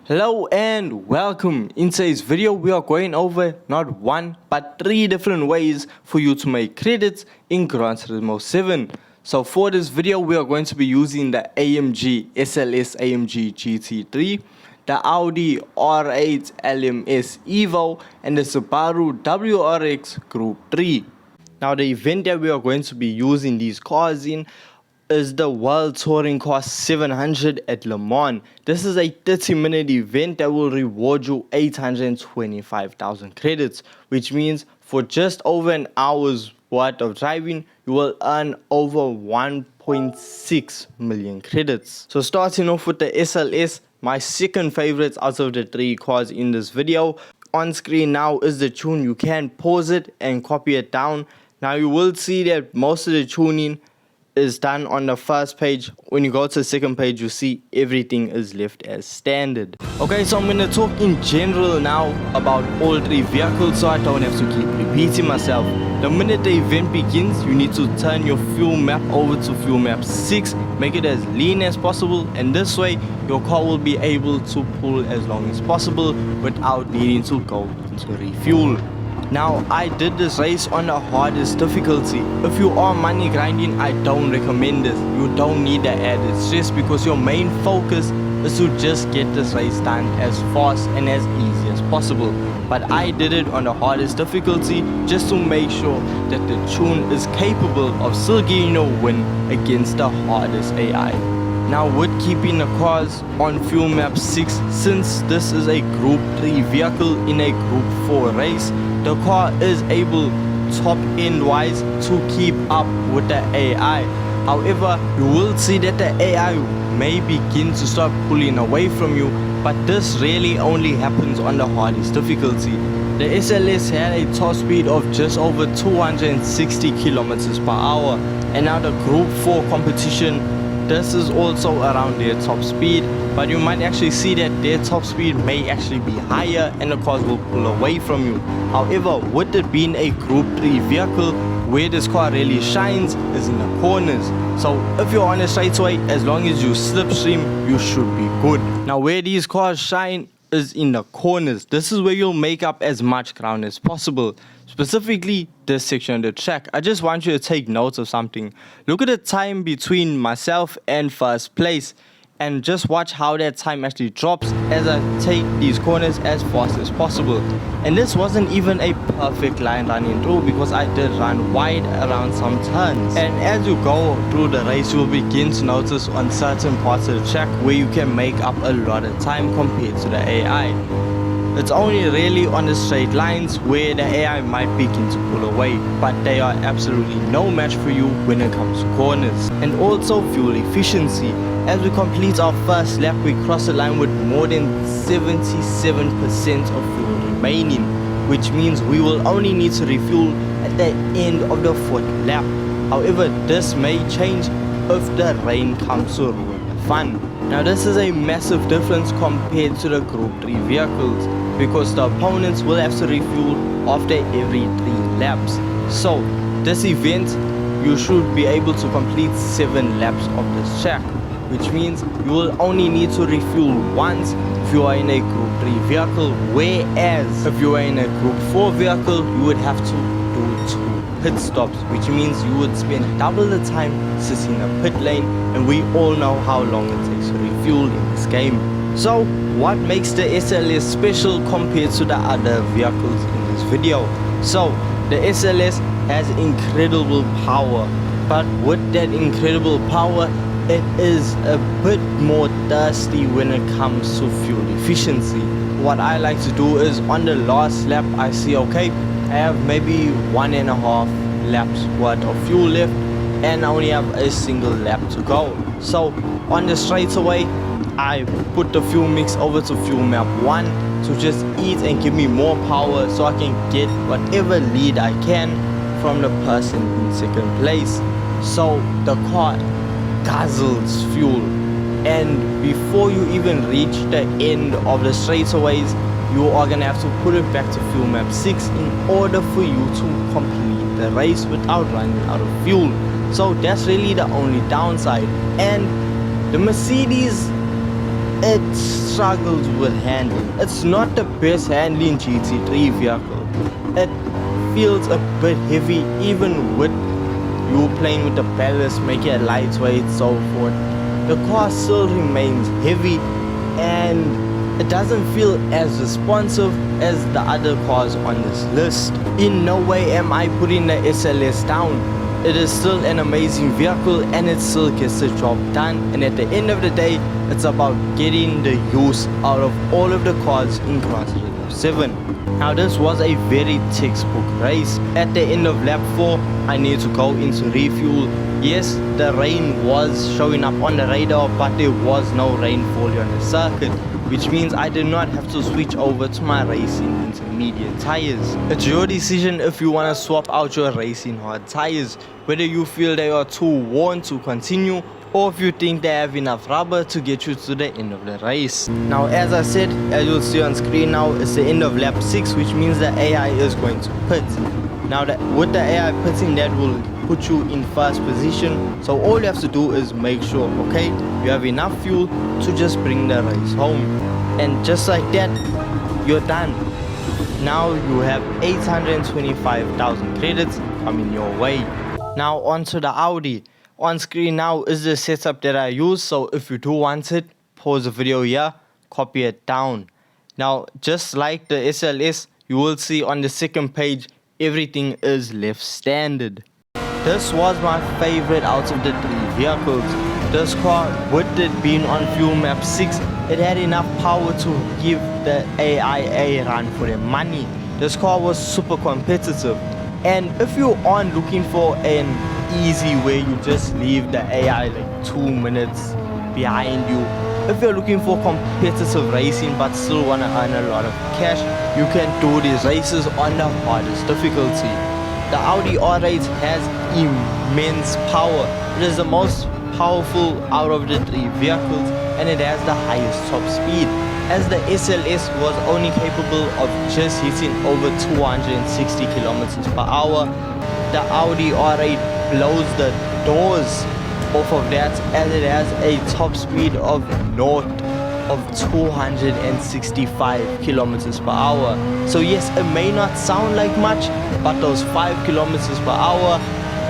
Hello and welcome. In today's video we are going over not one but three different ways for you to make credits in Gran Turismo 7. So for this video we are going to be using the AMG SLS AMG GT3, the Audi R8 LMS Evo and the Subaru WRX Group 3. Now the event that we are going to be using these cars in is the World Touring Car 700 at Le Mans. This is a 30-minute event that will reward you 825,000 credits, which means for just over an hour's worth of driving, you will earn over 1.6 million credits. So starting off with the SLS, my second favorite out of the three cars in this video. On screen now is the tune. You can pause it and copy it down. Now you will see that most of the tuning is done on the first page. When you go to the second page, you see everything is left as standard. Okay, so I'm going to talk in general now about all three vehicles so I don't have to keep repeating myself. The minute the event begins, you need to turn your fuel map over to fuel map 6, make it as lean as possible, and this way your car will be able to pull as long as possible without needing to go to refuel. Now, I did this race on the hardest difficulty. If you are money grinding, I don't recommend this. You don't need the added stress because your main focus is to just get this race done as fast and as easy as possible. But I did it on the hardest difficulty just to make sure that the tune is capable of still getting a win against the hardest AI. Now with keeping the cars on fuel map 6, since this is a group 3 vehicle in a group 4 race, the car is able top end wise to keep up with the AI. However, you will see that the AI may begin to start pulling away from you, but this really only happens on the hardest difficulty. The SLS had a top speed of just over 260 kilometers per hour, and now the group 4 competition, this is also around their top speed, but you might actually see that their top speed may actually be higher and the cars will pull away from you. However, with it being a group 3 vehicle, where this car really shines is in the corners. So if you're on a straightaway, as long as you slipstream, you should be good. Now where these cars shine is in the corners. This is where you'll make up as much ground as possible. Specifically this section of the track. I just want you to take note of something. Look at the time between myself and first place and just watch how that time actually drops as I take these corners as fast as possible. And this wasn't even a perfect line running through because I did run wide around some turns. And as you go through the race, you'll begin to notice on certain parts of the track where you can make up a lot of time compared to the AI. It's only really on the straight lines where the AI might begin to pull away, but they are absolutely no match for you when it comes to corners. And also fuel efficiency. As we complete our first lap, we cross the line with more than 77% of fuel remaining, which means we will only need to refuel at the end of the 4th lap. However, this may change if the rain comes to ruin the fun. Now this is a massive difference compared to the group 3 vehicles, because the opponents will have to refuel after every 3 laps. So this event, you should be able to complete 7 laps of this track, which means you will only need to refuel once if you are in a group 3 vehicle, whereas if you are in a group 4 vehicle, you would have to do 2 pit stops, which means you would spend double the time sitting in a pit lane, and we all know how long it takes to refuel in this game. So what makes the SLS special compared to the other vehicles in this video? So the SLS has incredible power, but with that incredible power, it is a bit more thirsty when it comes to fuel efficiency. What I like to do is on the last lap, I see, okay, I have maybe 1.5 laps worth of fuel left and I only have a single lap to go. So on the straightaway, I put the fuel mix over to fuel map 1 to just eat and give me more power so I can get whatever lead I can from the person in second place. So the car guzzles fuel, and before you even reach the end of the straightaways, you are gonna have to put it back to fuel map 6 in order for you to complete the race without running out of fuel. So that's really the only downside. And the Mercedes it struggles with handling. It's not the best handling GT3 vehicle. It feels a bit heavy even with you playing with the ballast, making it lightweight, so forth. The car still remains heavy and it doesn't feel as responsive as the other cars on this list. In no way am I putting the SLS down. It is still an amazing vehicle and it still gets the job done, and at the end of the day it's about getting the use out of all of the cars in Gran Turismo 7. Now this was a very textbook race. At the end of lap 4 I need to go into refuel. Yes, the rain was showing up on the radar, but there was no rainfall on the circuit, which means I did not have to switch over to my racing intermediate tires. It's your decision if you want to swap out your racing hard tires, whether you feel they are too worn to continue or if you think they have enough rubber to get you to the end of the race. Now as I said, as you'll see on screen now, it's the end of lap 6, which means the AI is going to pit. Now with the AI pitting, that will put you in first position, so all you have to do is make sure, okay, you have enough fuel to just bring the race home, and just like that you're done. Now you have 825,000 credits coming your way. Now onto the Audi. On screen now is the setup that I use, so if you do want it, pause the video here, copy it down. Now just like the SLS, you will see on the second page everything is left standard. This was my favorite out of the 3 vehicles. This car, with it being on fuel map 6, it had enough power to give the AI a run for their money. This car was super competitive, and if you aren't looking for an easy way, you just leave the AI like 2 minutes behind you. If you're looking for competitive racing but still want to earn a lot of cash, you can do these races on the hardest difficulty. The Audi R8 has immense power. It is the most powerful out of the 3 vehicles and it has the highest top speed, as the SLS was only capable of just hitting over 260 kilometers per hour. The Audi R8 blows the doors off of that, as it has a top speed of north of 265 kilometers per hour. So yes, it may not sound like much, but those 5 kilometers per hour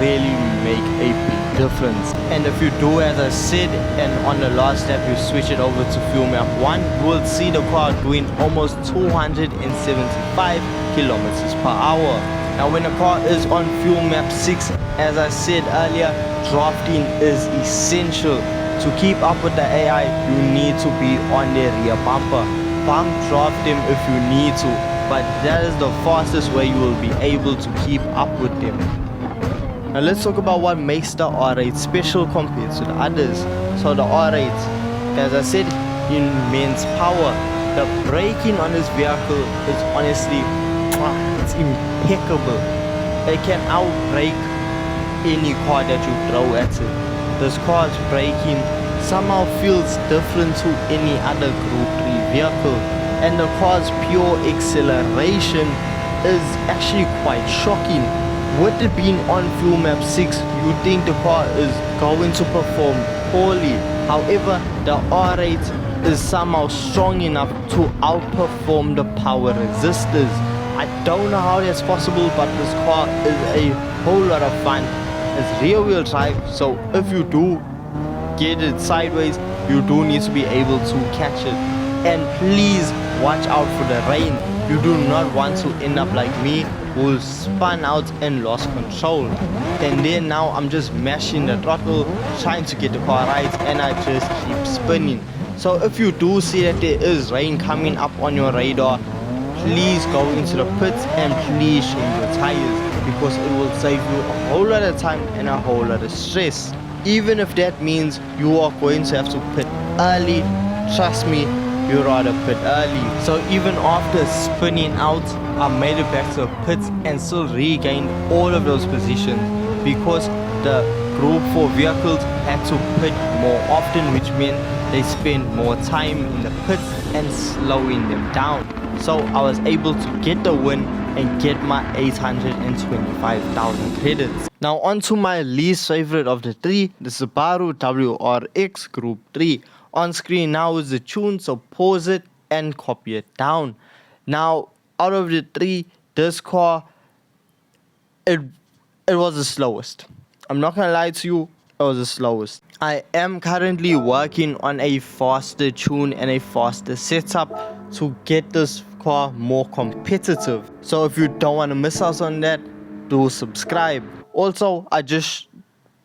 really make a big difference. And if you do as I said, and on the last step you switch it over to fuel map 1, you will see the car doing almost 275 kilometers per hour. Now when a car is on fuel map 6, as I said earlier, drafting is essential. To keep up with the AI, you need to be on the rear bumper. Bump draft them if you need to, but that is the fastest way you will be able to keep up with them. Now let's talk about what makes the R8 special compared to the others. So the R8, as I said, immense power. The braking on this vehicle is honestly, it's impeccable. It can outbrake any car that you throw at it. This car's braking somehow feels different to any other Group 3 vehicle, and the car's pure acceleration is actually quite shocking. With it being on fuel map 6, you think the car is going to perform poorly. However, the R8 is somehow strong enough to outperform the power resistors. I don't know how that's possible, but this car is a whole lot of fun. It's rear wheel drive, so if you do get it sideways, you do need to be able to catch it. And please watch out for the rain. You do not want to end up like me, who spun out and lost control. And then now I'm just mashing the throttle, trying to get the car right, and I just keep spinning. So if you do see that there is rain coming up on your radar, please go into the pits and please change your tires, because it will save you a whole lot of time and a whole lot of stress. Even if that means you are going to have to pit early, trust me, you'd rather pit early. So even after spinning out, I made it back to the pits and still regained all of those positions, because the Group 4 vehicles had to pit more often, which meant they spend more time in the pits and slowing them down. So I was able to get the win and get my 825,000 credits. Now on to my least favorite of the 3, the Subaru WRX Group 3. on screen now is the tune, so pause it and copy it down. Now, out of the three, this car, it was the slowest. I'm not gonna lie to you, it was the slowest. I am currently working on a faster tune and a faster setup to get this car more competitive. So if you don't want to miss out on that, do subscribe. Also, I just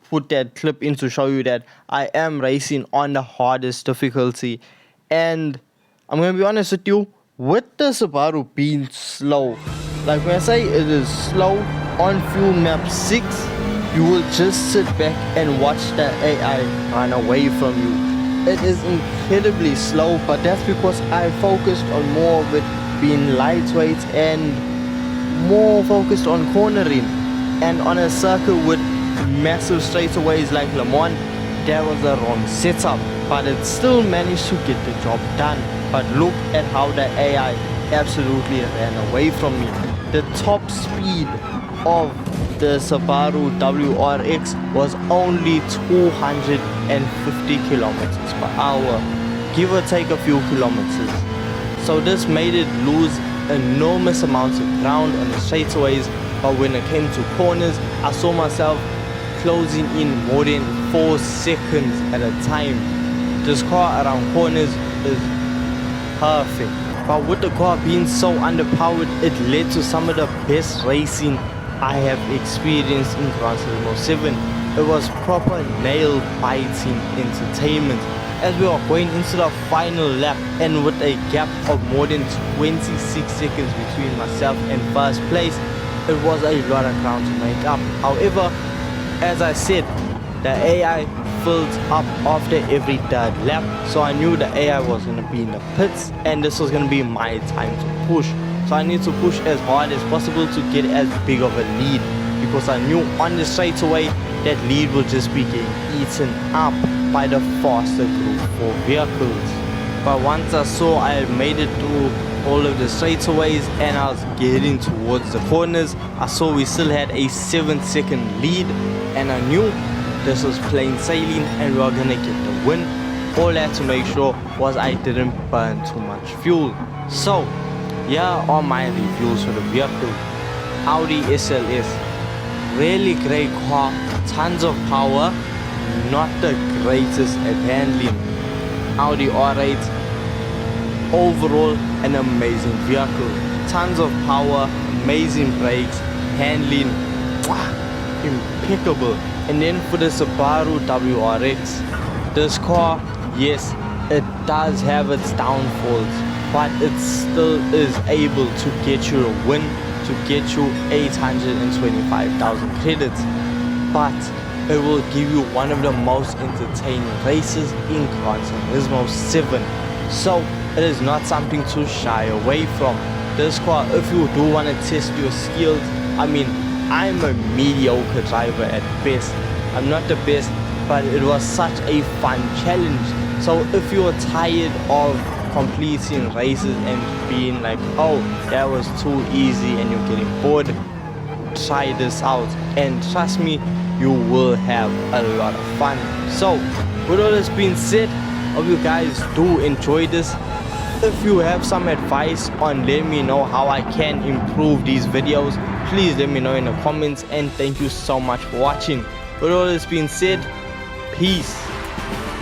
put that clip in to show you that I am racing on the hardest difficulty, and I'm gonna be honest with you, with the Subaru being slow, like when I say it is slow on fuel map 6, you will just sit back and watch the AI run away from you. It is incredibly slow, but that's because I focused on more of it being lightweight and more focused on cornering. And on a circuit with massive straightaways like Le Mans, that was the wrong setup, but it still managed to get the job done. But look at how the AI absolutely ran away from me. The top speed of the Subaru WRX was only 250 kilometers per hour, give or take a few kilometers. So this made it lose enormous amounts of ground on the straightaways, but when it came to corners, I saw myself closing in more than 4 seconds at a time. This car around corners is perfect. But with the car being so underpowered, it led to some of the best racing I have experienced in Gran Turismo 7. It was proper nail-biting entertainment. As we were going into the final lap, and with a gap of more than 26 seconds between myself and first place, it was a lot of ground to make up. However, as I said, the AI filled up after every third lap, so I knew the AI was going to be in the pits and this was going to be my time to push. So I need to push as hard as possible to get as big of a lead, because I knew on the straightaway that lead will just be getting eaten up by the faster Group 4 vehicles. But once I saw I had made it through all of the straightaways and I was getting towards the corners, I saw we still had a 7-second lead, and I knew this was plain sailing and we were gonna get the win. All I had to make sure was I didn't burn too much fuel. So here are my reviews for the vehicle. Audi SLS, really great car, tons of power, not the greatest at handling. Audi R8, overall an amazing vehicle, tons of power, amazing brakes, handling, impeccable. And then for the Subaru WRX, this car, yes, it does have its downfalls, but it still is able to get you a win, to get you 825,000 credits. But it will give you one of the most entertaining races in Gran Turismo 7. So it is not something to shy away from. This car, if you do want to test your skills, I mean, I'm a mediocre driver at best. I'm not the best, but it was such a fun challenge. So if you're tired of completing races and being like, oh, that was too easy, and you're getting bored, try this out and trust me, you will have a lot of fun. So with all this being said, hope you guys do enjoy this. If you have some advice on letting me know how I can improve these videos, please let me know in the comments, and thank you so much for watching. With all this being said, peace.